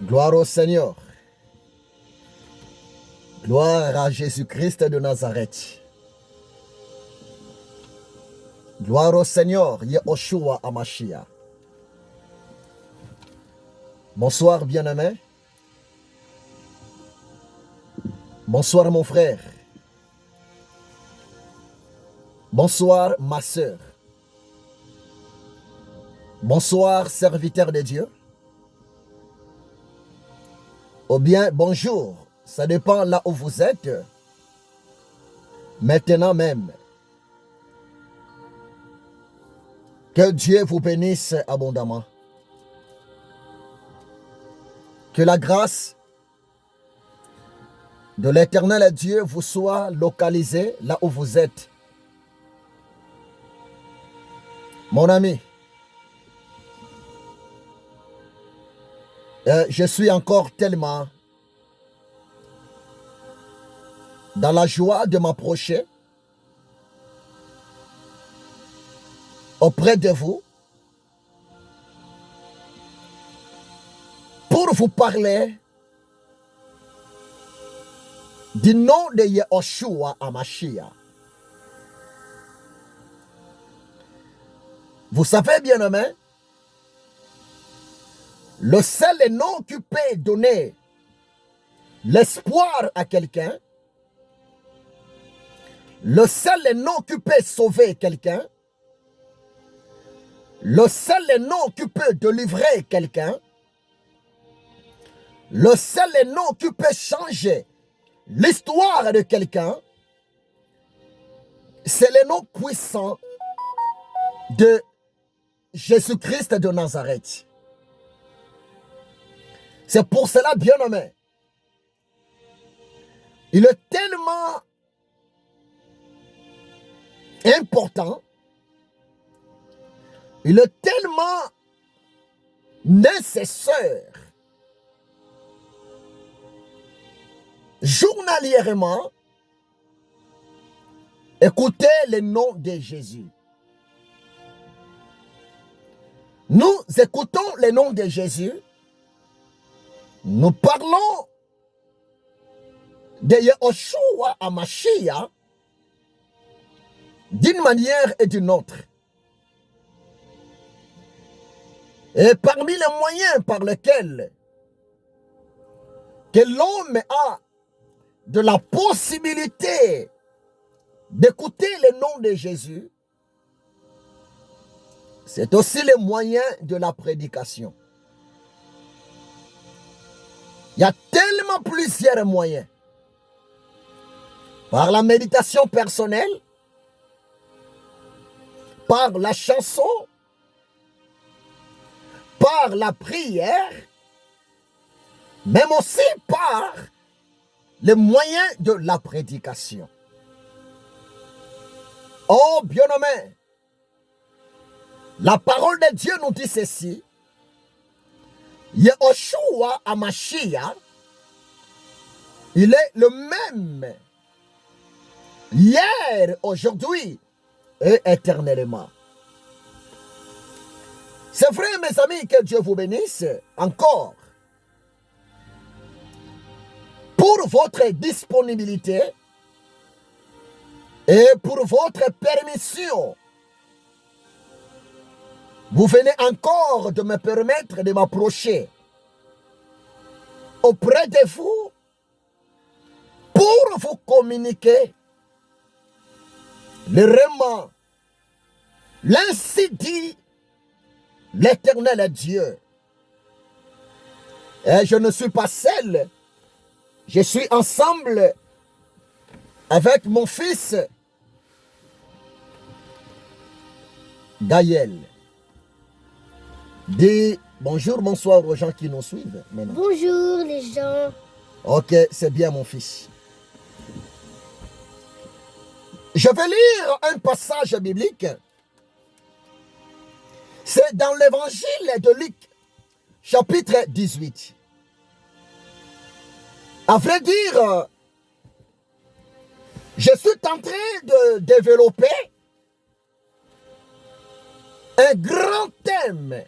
Gloire au Seigneur. Gloire à Jésus-Christ de Nazareth. Gloire au Seigneur, Yehoshua Amashia. Bonsoir bien-aimé. Bonsoir mon frère. Bonsoir ma sœur. Bonsoir serviteur de Dieu. Ou bien bonjour, ça dépend là où vous êtes. Maintenant même. Que Dieu vous bénisse abondamment. Que la grâce de l'Éternel Dieu vous soit localisée là où vous êtes. Mon ami, je suis encore tellement dans la joie de m'approcher auprès de vous pour vous parler du nom de Yehoshua Amashia. Vous savez bien aimé, le seul nom qui peut donner l'espoir à quelqu'un, le seul nom qui peut sauver quelqu'un, le seul nom qui peut délivrer quelqu'un, le seul nom qui peut changer l'histoire de quelqu'un, c'est le nom puissant de Jésus-Christ de Nazareth. C'est pour cela, bien-aimé, il est tellement important, il est tellement nécessaire, journalièrement, écoutez le nom de Jésus. Nous écoutons le nom de Jésus. Nous parlons de Yehoshua Amashia d'une manière et d'une autre. Et parmi les moyens par lesquels que l'homme a de la possibilité d'écouter le nom de Jésus, c'est aussi le moyen de la prédication. Il y a tellement plusieurs moyens. Par la méditation personnelle, par la chanson, par la prière, même aussi par les moyens de la prédication. Oh, bien-aimé, la parole de Dieu nous dit ceci. Yehoshua Amashia, il est le même hier, aujourd'hui et éternellement. C'est vrai, mes amis, que Dieu vous bénisse encore pour votre disponibilité et pour votre permission. Vous venez encore de me permettre de m'approcher auprès de vous pour vous communiquer le rément, l'ainsi dit l'Éternel Dieu. Et je ne suis pas seul, je suis ensemble avec mon fils Gaël. Dis bonjour, bonsoir aux gens qui nous suivent maintenant. Bonjour les gens. Ok, c'est bien mon fils. Je vais lire un passage biblique. C'est dans l'évangile de Luc, chapitre 18. À vrai dire, je suis en train de développer un grand thème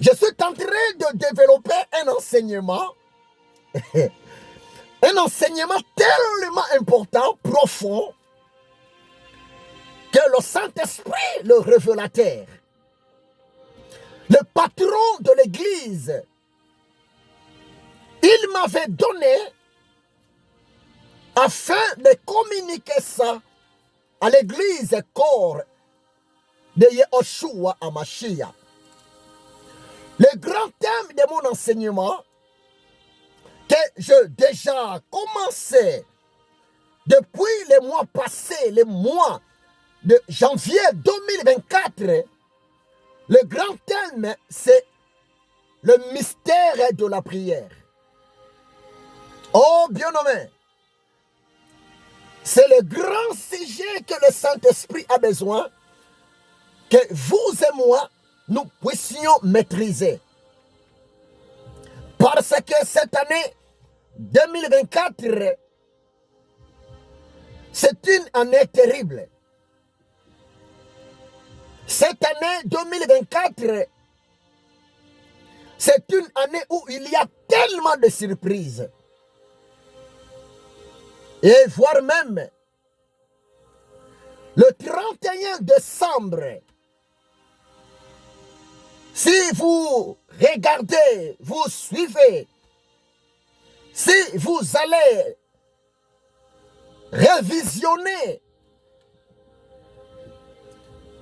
je suis en train de développer un enseignement tellement important, profond, que le Saint-Esprit, le révélateur, le patron de l'Église, il m'avait donné afin de communiquer ça à l'Église corps de Yehoshua HaMashiach. Le grand thème de mon enseignement, que j'ai déjà commencé depuis les mois passés, les mois de janvier 2024, le grand thème, c'est le mystère de la prière. Oh, bien-aimé, c'est le grand sujet que le Saint-Esprit a besoin que vous et moi, nous puissions maîtriser. Parce que cette année 2024, c'est une année terrible. Cette année 2024, c'est une année où il y a tellement de surprises. Et voire même, le 31 décembre, si vous regardez, vous suivez, si vous allez révisionner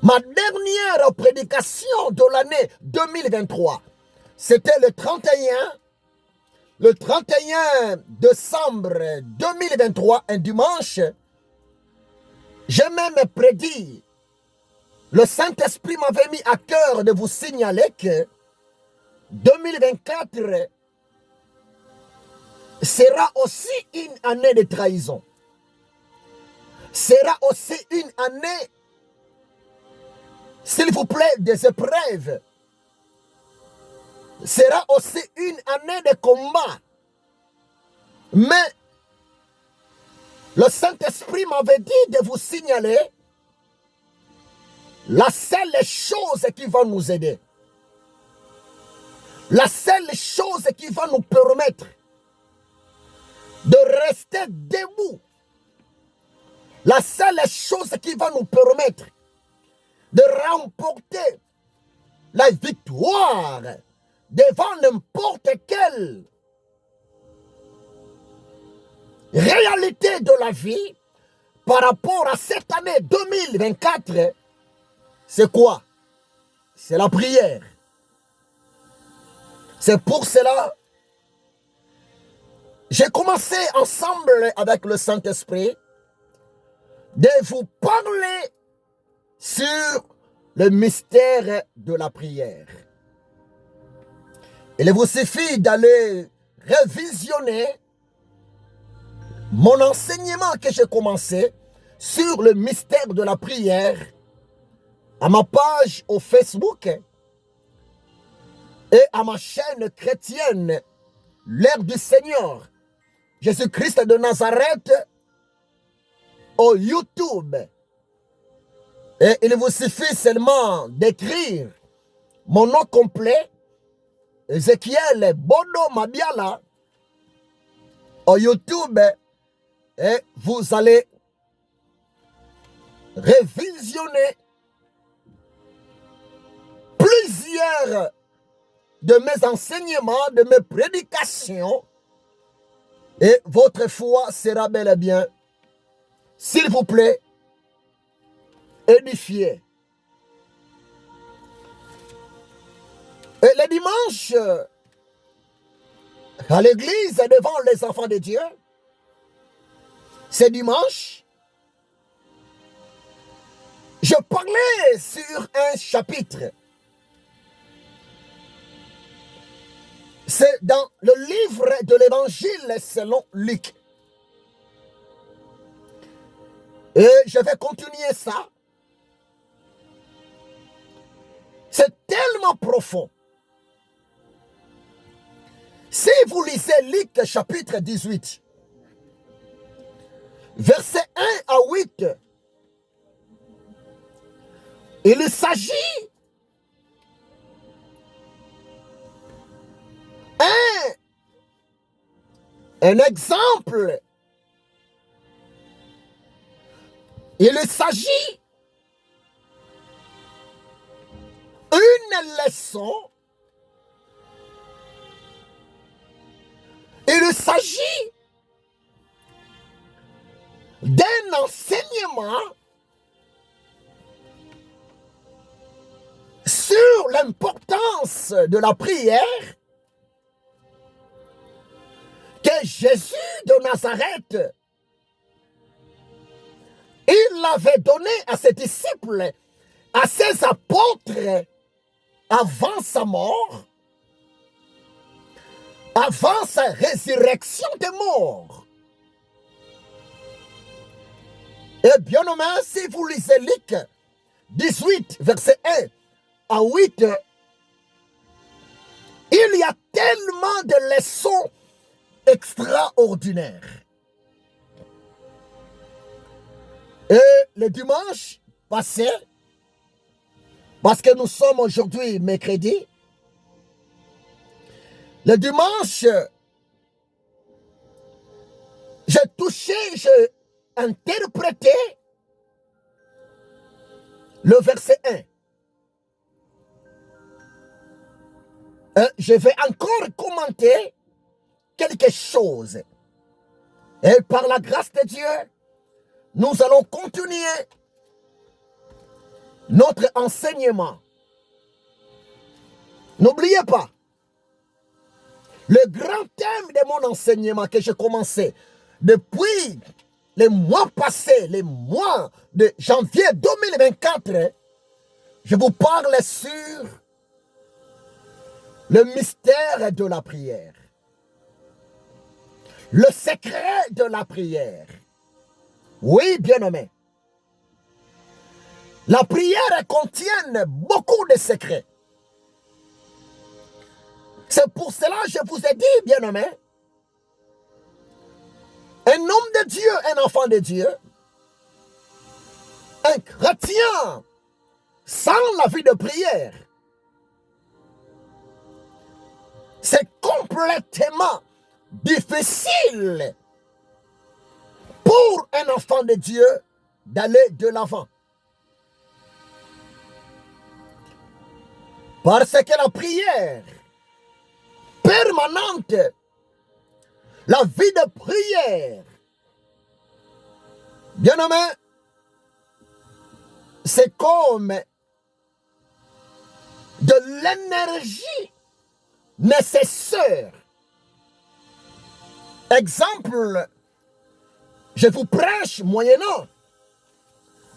ma dernière prédication de l'année 2023, c'était le 31 décembre 2023, un dimanche, j'ai même prédit, le Saint-Esprit m'avait mis à cœur de vous signaler que 2024 sera aussi une année de trahison. Sera aussi une année, s'il vous plaît, des épreuves. Sera aussi une année de combat. Mais le Saint-Esprit m'avait dit de vous signaler la seule chose qui va nous aider. La seule chose qui va nous permettre de rester debout. La seule chose qui va nous permettre de remporter la victoire devant n'importe quelle réalité de la vie par rapport à cette année 2024, c'est quoi? C'est la prière. C'est pour cela j'ai commencé ensemble avec le Saint-Esprit de vous parler sur le mystère de la prière. Il vous suffit d'aller révisionner mon enseignement que j'ai commencé sur le mystère de la prière à ma page au Facebook et à ma chaîne chrétienne, l'ère du Seigneur, Jésus-Christ de Nazareth, au YouTube. Et il vous suffit seulement d'écrire mon nom complet, Ézéchiel Bodo Mabiala, au YouTube, et vous allez révisionner plusieurs de mes enseignements, de mes prédications, et votre foi sera bel et bien, s'il vous plaît, édifiée. Et le dimanche, à l'église, devant les enfants de Dieu, ce dimanche, je parlais sur un chapitre. C'est dans le livre de l'évangile selon Luc. Et je vais continuer ça. C'est tellement profond. Si vous lisez Luc chapitre 18, versets 1 à 8, il s'agit Un exemple, il s'agit d'une leçon, il s'agit d'un enseignement sur l'importance de la prière que Jésus de Nazareth, il l'avait donné à ses disciples, à ses apôtres, avant sa mort, avant sa résurrection des morts. Et bien aimé, si vous lisez Luc 18, verset 1 à 8, il y a tellement de leçons extraordinaires. Et le dimanche passé, parce que nous sommes aujourd'hui mercredi, le dimanche, j'ai touché, j'ai interprété le verset 1. Je vais encore commenter quelque chose. Et par la grâce de Dieu, nous allons continuer notre enseignement. N'oubliez pas, le grand thème de mon enseignement que j'ai commencé depuis les mois passés, les mois de janvier 2024, je vous parle sur le mystère de la prière. Le secret de la prière. Oui, bien-aimé. La prière contient beaucoup de secrets. C'est pour cela que je vous ai dit, bien-aimé, un homme de Dieu, un enfant de Dieu, un chrétien sans la vie de prière, c'est complètement difficile pour un enfant de Dieu d'aller de l'avant. Parce que la prière permanente, la vie de prière, bien aimé, c'est comme de l'énergie nécessaire. Exemple, je vous prêche moyennant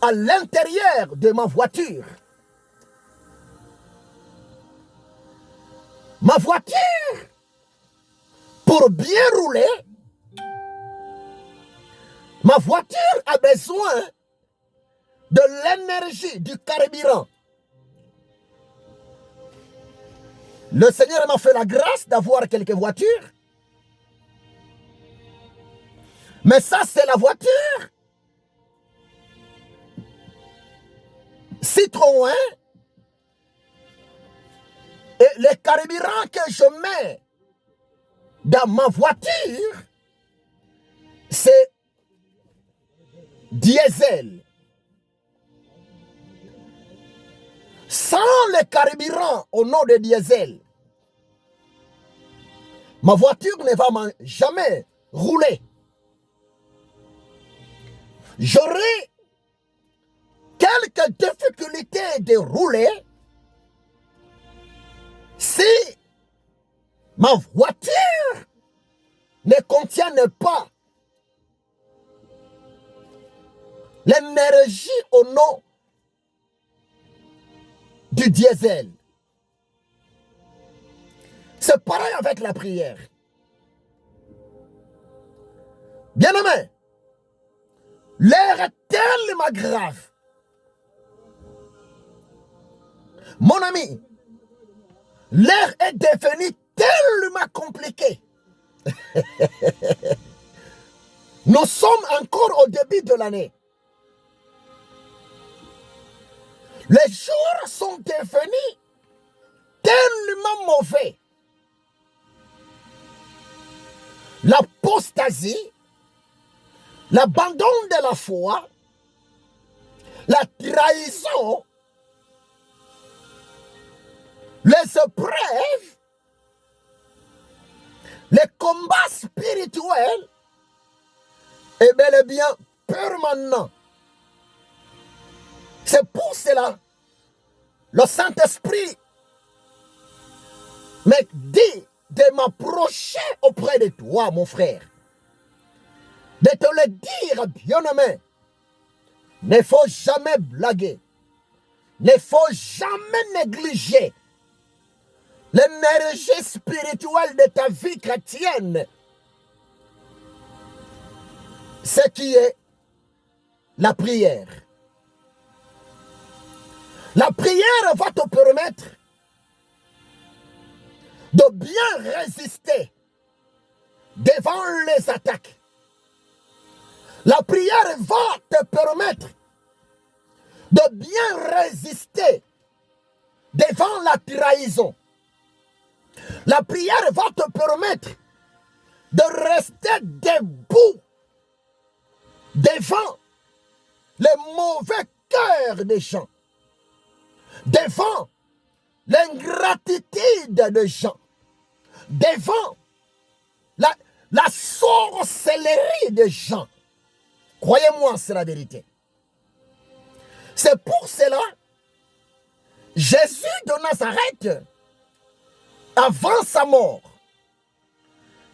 à l'intérieur de ma voiture. Ma voiture, pour bien rouler, ma voiture a besoin de l'énergie, du carburant. Le Seigneur m'a fait la grâce d'avoir quelques voitures. Mais ça, c'est la voiture Citroën. Et le carburant que je mets dans ma voiture, c'est diesel. Sans le carburant au nom de diesel, ma voiture ne va jamais rouler. J'aurai quelques difficultés de rouler si ma voiture ne contient pas l'énergie au nom du diesel. C'est pareil avec la prière. Bien-aimé, l'air est tellement grave. Mon ami, l'air est devenu tellement compliqué. Nous sommes encore au début de l'année. Les jours sont devenus tellement mauvais. l'apostasie, l'abandon de la foi, la trahison, les épreuves, les combats spirituels est bel et bien permanent. C'est pour cela le Saint-Esprit me dit de m'approcher auprès de toi, mon frère. De te le dire, bien-aimé. Ne faut jamais blaguer. Ne faut jamais négliger l'énergie spirituelle de ta vie chrétienne. Ce qui est la prière. La prière va te permettre de bien résister devant les attaques. La prière va te permettre de bien résister devant la trahison. La prière va te permettre de rester debout devant les mauvais cœurs des gens, devant l'ingratitude des gens, devant la sorcellerie des gens. Croyez-moi, c'est la vérité. C'est pour cela, Jésus de Nazareth, avant sa mort,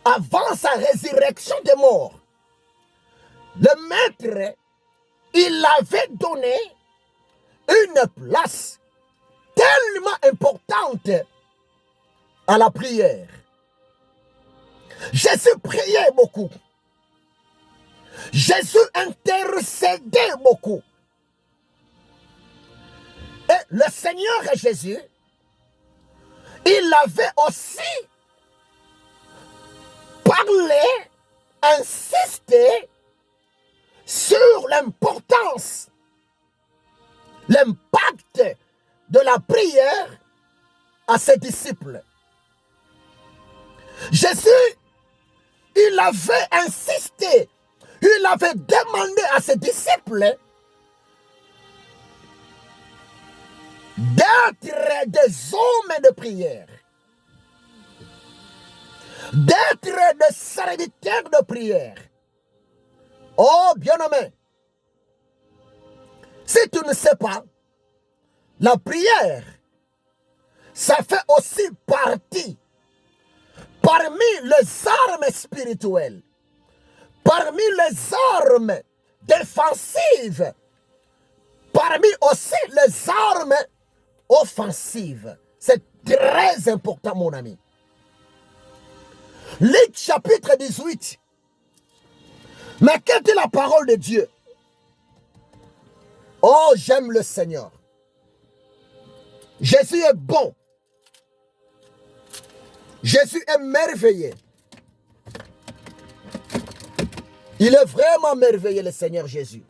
avant sa résurrection des morts, le Maître, il avait donné une place tellement importante à la prière. Jésus priait beaucoup. Jésus intercédait beaucoup. Et le Seigneur Jésus, il avait aussi parlé, insisté sur l'importance, l'impact de la prière à ses disciples. Jésus, il avait insisté, il avait demandé à ses disciples d'être des hommes de prière, d'être des serviteurs de prière. Oh, bien-aimé, si tu ne sais pas, la prière, ça fait aussi partie parmi les armes spirituelles, parmi les armes défensives, parmi aussi les armes offensives. C'est très important, mon ami. Luc chapitre 18. Mais quelle est la parole de Dieu? Oh, j'aime le Seigneur. Jésus est bon. Jésus est merveilleux. Il est vraiment merveilleux, le Seigneur Jésus.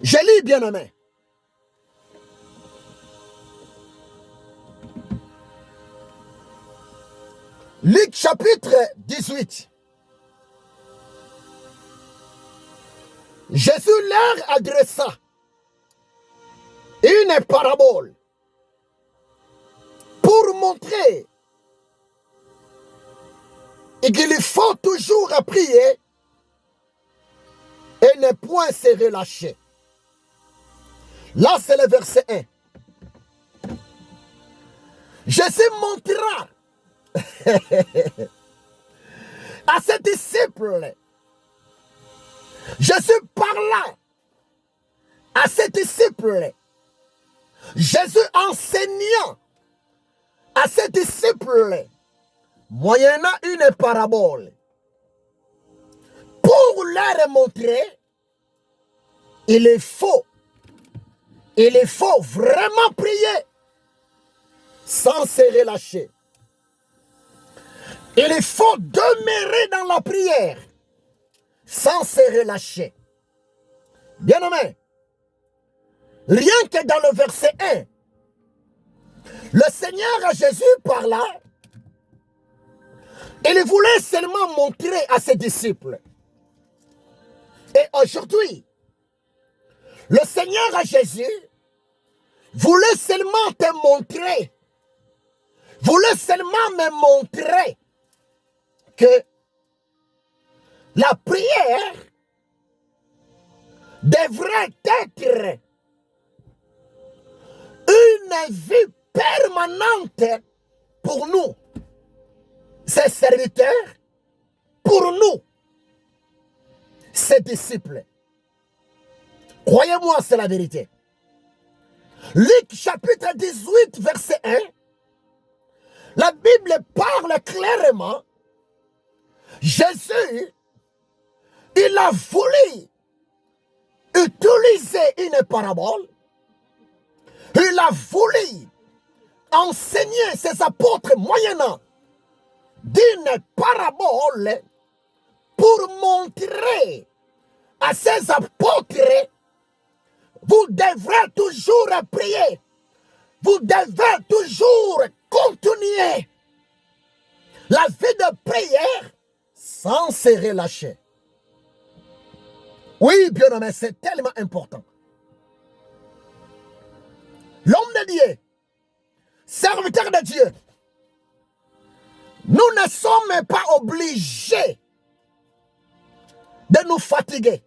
Je lis, bien-aimé. Luc chapitre 18. Jésus leur adressa une parabole pour montrer qu'il faut toujours prier et ne point se relâcher. Là, c'est le verset 1. Jésus montra à ses disciples, Jésus parla à ses disciples, Jésus enseignant à ses disciples, moyennant une parabole, pour leur montrer, il faut vraiment prier sans se relâcher. Il faut demeurer dans la prière sans se relâcher. Bien-aimé, rien que dans le verset 1, le Seigneur Jésus parla Il voulait seulement montrer à ses disciples. Et aujourd'hui, le Seigneur Jésus voulait seulement te montrer, voulait seulement me montrer que la prière devrait être une vie permanente pour nous, ses serviteurs, pour nous, ses disciples. Croyez-moi, c'est la vérité. Luc chapitre 18, verset 1, la Bible parle clairement. Jésus, il a voulu utiliser une parabole. Il a voulu enseigner ses apôtres moyennant d'une parabole pour montrer à ses apôtres: vous devrez toujours prier, vous devez toujours continuer la vie de prière sans se relâcher. Oui, bien aimé, c'est tellement important. L'homme de Dieu, serviteur de Dieu, nous ne sommes pas obligés de nous fatiguer.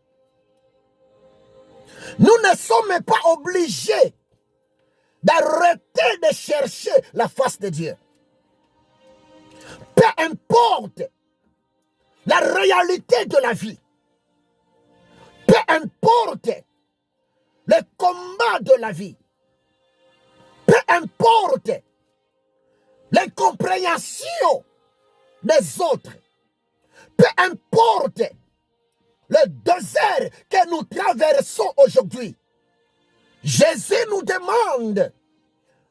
Nous ne sommes pas obligés d'arrêter de chercher la face de Dieu. Peu importe la réalité de la vie, peu importe le combat de la vie, peu importe l'incompréhension des autres, peu importe le désert que nous traversons aujourd'hui, Jésus nous demande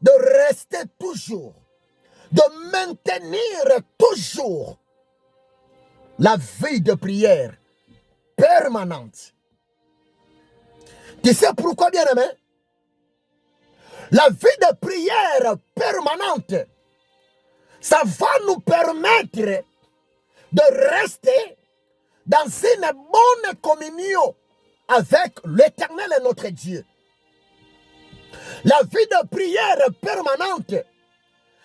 de rester toujours, de maintenir toujours la vie de prière permanente. Tu sais pourquoi, bien-aimé? La vie de prière permanente, ça va nous permettre de rester dans une bonne communion avec l'Éternel et notre Dieu. La vie de prière permanente,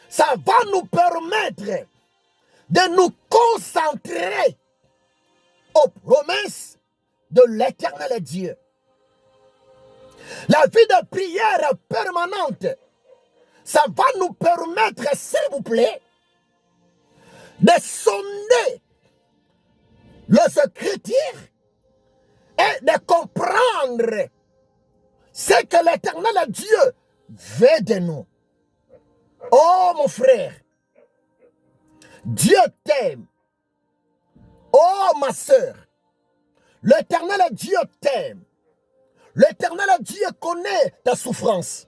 ça va nous permettre de nous concentrer aux promesses de l'Éternel Dieu. La vie de prière permanente, ça va nous permettre, s'il vous plaît, de sonder les Écritures et de comprendre ce que l'Éternel Dieu veut de nous. Oh mon frère, Dieu t'aime. Oh ma soeur, l'Éternel Dieu t'aime. L'Éternel Dieu connaît ta souffrance.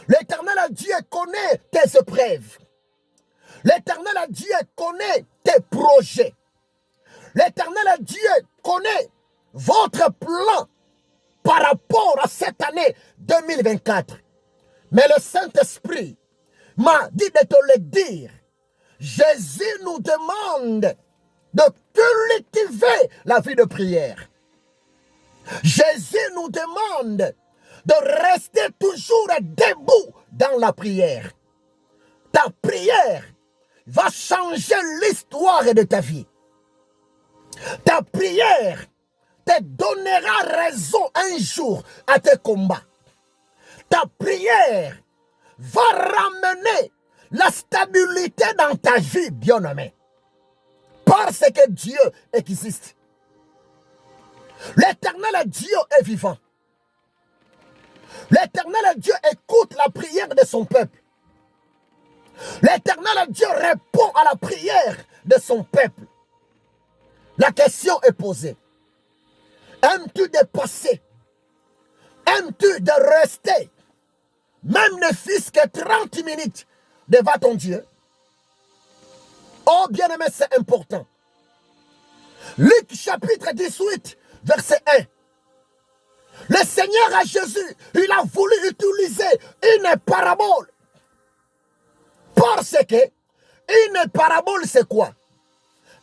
L'Éternel Dieu connaît tes épreuves. L'Éternel Dieu connaît tes projets. L'Éternel Dieu connaît votre plan par rapport à cette année 2024. Mais le Saint-Esprit m'a dit de te le dire. Jésus nous demande de cultiver la vie de prière. Jésus nous demande de rester toujours debout dans la prière. Ta prière va changer l'histoire de ta vie. Ta prière te donnera raison un jour à tes combats. Ta prière va ramener la stabilité dans ta vie, bien-aimé. Parce que Dieu existe. L'Éternel Dieu est vivant. L'Éternel Dieu écoute la prière de son peuple. L'Éternel Dieu répond à la prière de son peuple. La question est posée. Aimes-tu dépasser? Aimes-tu de rester, même ne fût-ce que 30 minutes devant ton Dieu? Oh bien-aimé, c'est important. Luc chapitre 18, verset 1. Le Seigneur à Jésus, il a voulu utiliser une parabole. Parce que une parabole, c'est quoi?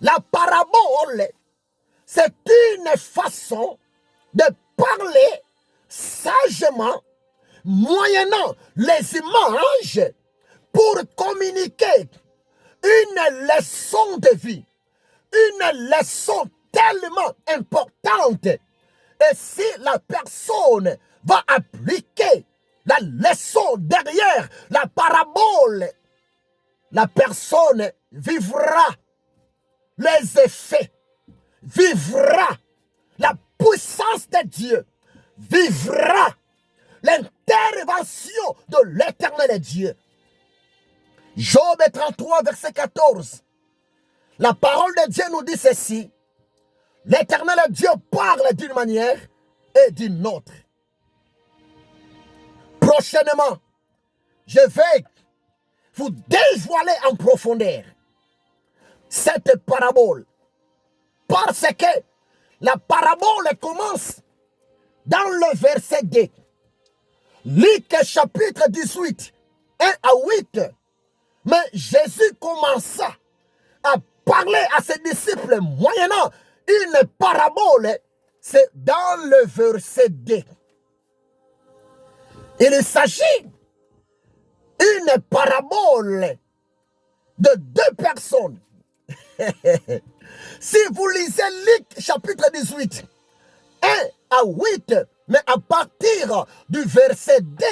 La parabole, c'est une façon de parler sagement, moyennant les images, pour communiquer une leçon de vie, une leçon tellement importante. Et si la personne va appliquer la leçon derrière la parabole, la personne vivra les effets, vivra la puissance de Dieu, vivra l'intervention de l'éternel Dieu. Job 33, verset 14. La parole de Dieu nous dit ceci. L'éternel Dieu parle d'une manière et d'une autre. Prochainement, je vais vous dévoiler en profondeur cette parabole. Parce que la parabole commence dans le verset 2. Luc chapitre 18, 1 à 8. Mais Jésus commença à parler à ses disciples moyennant une parabole. C'est dans le verset 2. Il s'agit d'une parabole de deux personnes. Si vous lisez Luc chapitre 18, 1 à 8, mais à partir du verset 2,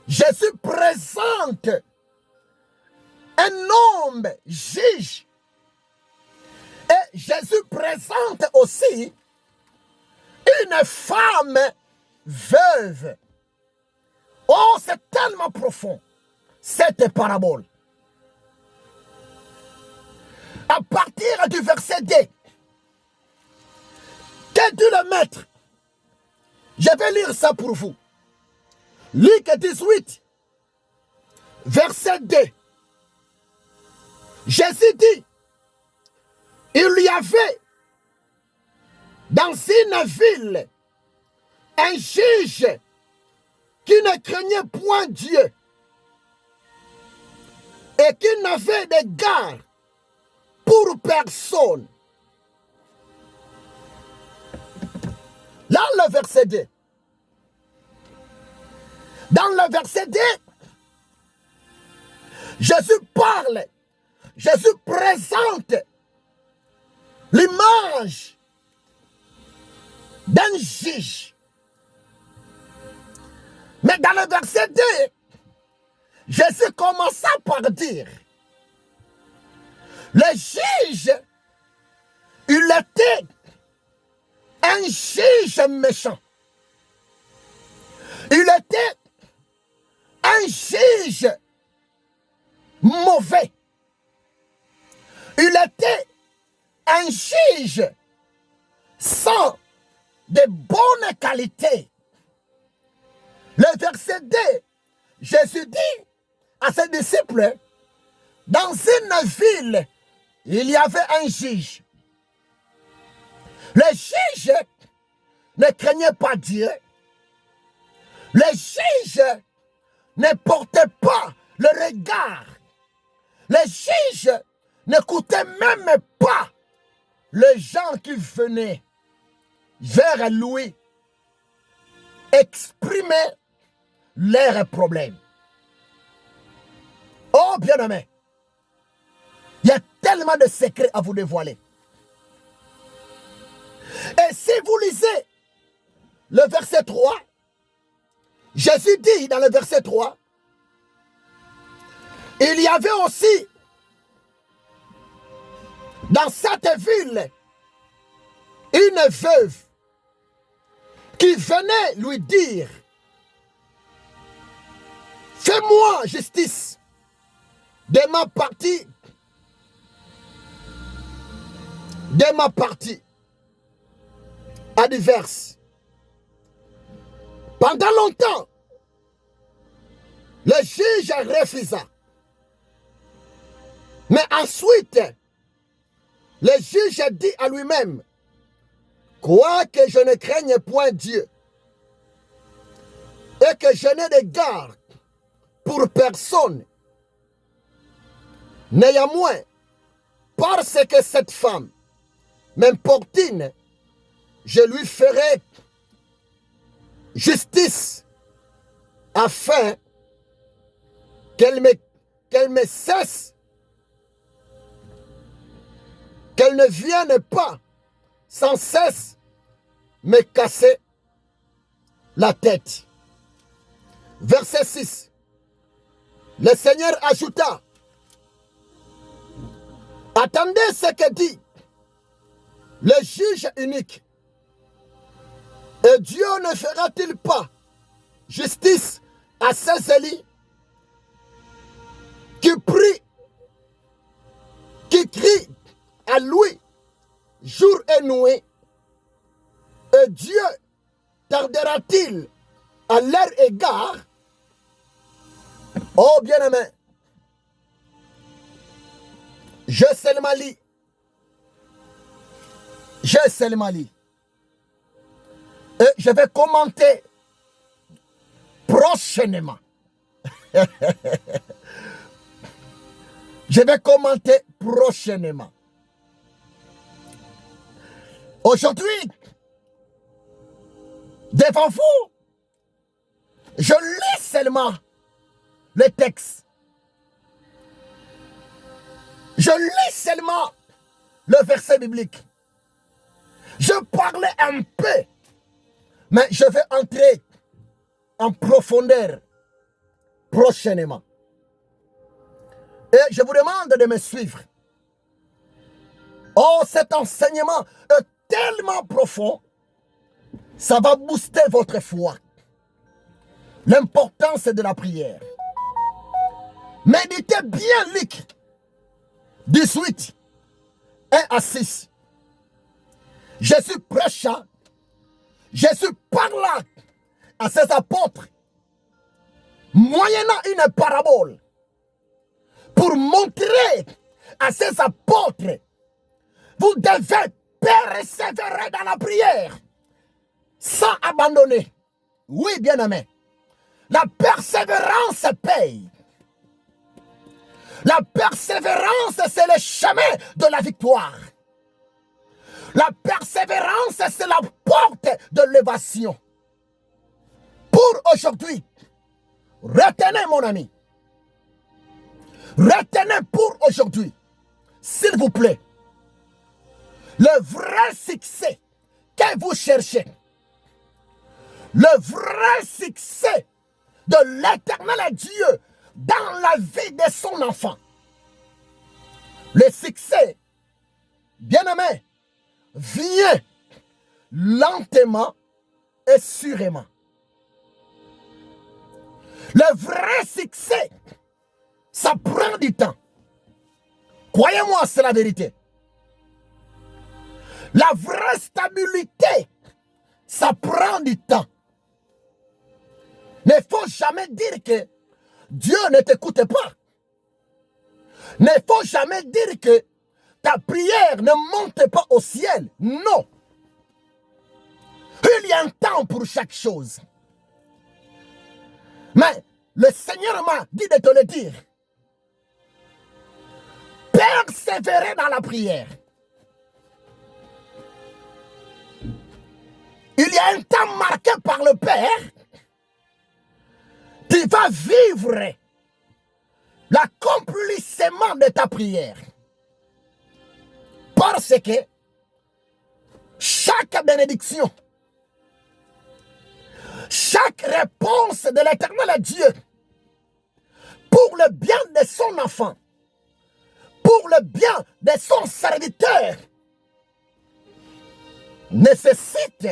Jésus présente un homme juge. Et Jésus présente aussi une femme veuve. Oh, c'est tellement profond, cette parabole. À partir du verset 2, que dit le maître? Je vais lire ça pour vous. Luc 18, verset 2. Jésus dit, il y avait dans une ville un juge qui ne craignait point Dieu et qui n'avait d'égard pour personne. Là, le verset 2. Dans le verset 2, Jésus parle, Jésus présente l'image d'un juge. Mais dans le verset 2, Jésus commença par dire, le juge, il était un juge méchant. Il était un juge mauvais. Il était un juge sans de bonnes qualités. Le verset 2, Jésus dit à ses disciples, dans une ville, il y avait un juge. Le juge ne craignait pas Dieu. Le juge ne portait pas le regard. Le juge n'écoutait même pas les gens qui venaient vers lui exprimer leurs problèmes. Oh bien-aimé, il y a tellement de secrets à vous dévoiler. Et si vous lisez le verset 3, Jésus dit dans le verset 3, il y avait aussi dans cette ville une veuve qui venait lui dire, fais-moi justice de ma partie adverse. Pendant longtemps, le juge refusa. Mais ensuite, le juge dit à lui-même, quoique je ne craigne point Dieu et que je n'ai d'égard pour personne, néanmoins, parce que cette femme m'importune, je lui ferai justice afin qu'elle me cesse, qu'elle ne vienne pas sans cesse me casser la tête. Verset 6. Le Seigneur ajouta, attendez ce que dit le juge unique. Et Dieu ne fera-t-il pas justice à ces élus qui prient, qui crient à lui jour et nuit? Et Dieu tardera-t-il à leur égard? Oh bien-aimé, je seulement lis. Je seulement lis. Et je vais commenter prochainement. Je vais commenter prochainement. Aujourd'hui, devant vous, je lis seulement le texte. Je lis seulement le verset biblique. Je parlais un peu, mais je vais entrer en profondeur prochainement. Et je vous demande de me suivre. Oh, cet enseignement est tellement profond, ça va booster votre foi. L'importance de la prière. Méditez bien Luc 18, 1 à 6. Jésus prêcha, Jésus parla à ses apôtres, moyennant une parabole, pour montrer à ses apôtres, vous devez persévérer dans la prière, sans abandonner. Oui, bien-aimé, la persévérance paye. La persévérance, c'est le chemin de la victoire. La persévérance, c'est la porte de l'évasion. Pour aujourd'hui, retenez mon ami. Retenez pour aujourd'hui, s'il vous plaît, le vrai succès que vous cherchez. Le vrai succès de l'éternel Dieu dans la vie de son enfant. Le succès, bien-aimé, vient lentement et sûrement. Le vrai succès, ça prend du temps. Croyez-moi, c'est la vérité. La vraie stabilité, ça prend du temps. Il ne faut jamais dire que Dieu ne t'écoute pas. Il ne faut jamais dire que ta prière ne monte pas au ciel. Non. Il y a un temps pour chaque chose. Mais le Seigneur m'a dit de te le dire. Persévérer dans la prière. Il y a un temps marqué par le Père. Tu vas vivre l'accomplissement de ta prière. Parce que chaque bénédiction, chaque réponse de l'Éternel Dieu pour le bien de son enfant, pour le bien de son serviteur, nécessite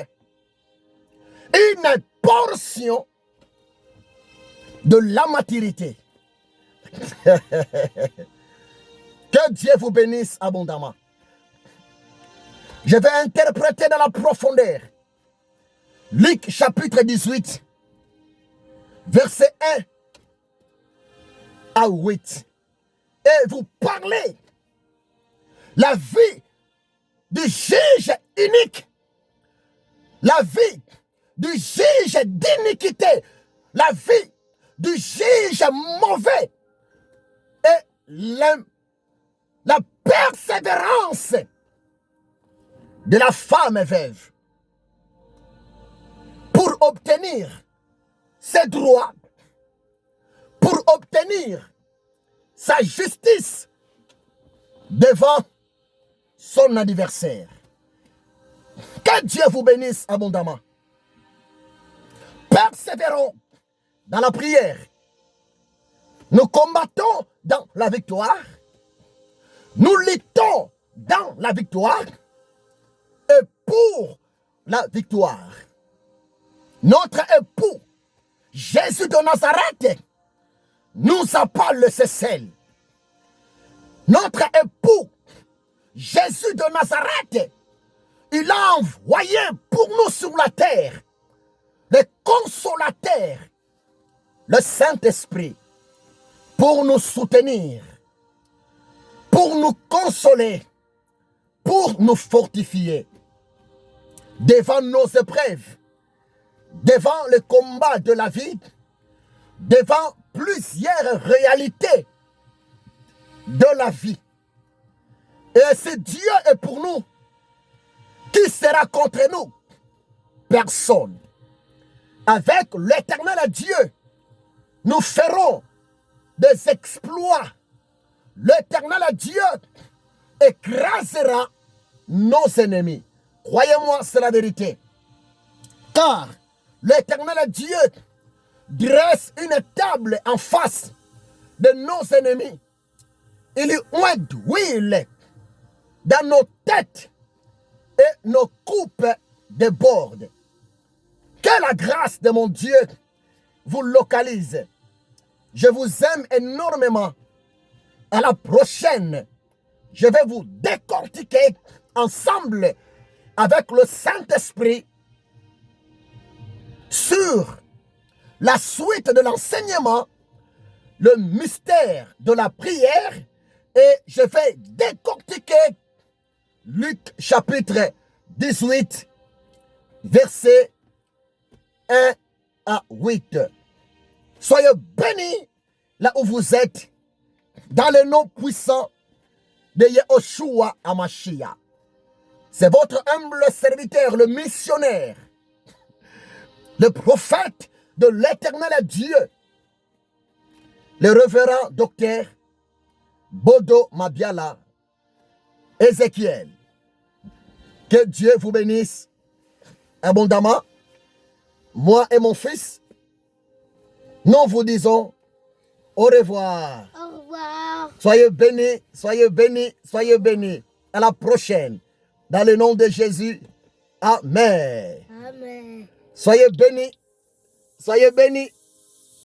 une portion de la maturité. Que Dieu vous bénisse abondamment. Je vais interpréter dans la profondeur Luc chapitre 18, verset 1 à 8. Et vous parlez la vie du juge unique, la vie du juge d'iniquité, la vie du juge mauvais et la persévérance de la femme veuve pour obtenir ses droits, pour obtenir sa justice devant son adversaire. Que Dieu vous bénisse abondamment. Persévérons dans la prière. Nous combattons dans la victoire. Nous luttons dans la victoire et pour la victoire. Notre époux, Jésus de Nazareth, nous a pas laissé seul. Notre époux, Jésus de Nazareth, il a envoyé pour nous sur la terre le consolateur, le Saint-Esprit, pour nous soutenir, pour nous consoler, pour nous fortifier devant nos épreuves, devant le combat de la vie, devant plusieurs réalités de la vie. Et si Dieu est pour nous, qui sera contre nous? Personne. Avec l'Éternel Dieu, nous ferons des exploits. L'Éternel Dieu écrasera nos ennemis. Croyez-moi, c'est la vérité. Car l'Éternel Dieu dresse une table en face de nos ennemis. Il y oint d'huile dans nos têtes et nos coupes débordent. Que la grâce de mon Dieu vous localise. Je vous aime énormément. À la prochaine, je vais vous décortiquer ensemble avec le Saint-Esprit sur la suite de l'enseignement, le mystère de la prière, et je vais décortiquer Luc chapitre 18, versets 1 à 8. Soyez bénis là où vous êtes, dans le nom puissant de Yehoshua Hamashiach. C'est votre humble serviteur, le missionnaire, le prophète de l'Éternel Dieu, le révérend docteur Bodo Mabiala Ézéchiel. Que Dieu vous bénisse abondamment. Moi et mon fils, nous vous disons au revoir. Au revoir. Soyez bénis, soyez bénis, soyez bénis. À la prochaine. Dans le nom de Jésus. Amen. Amen. Soyez bénis, soyez bénis.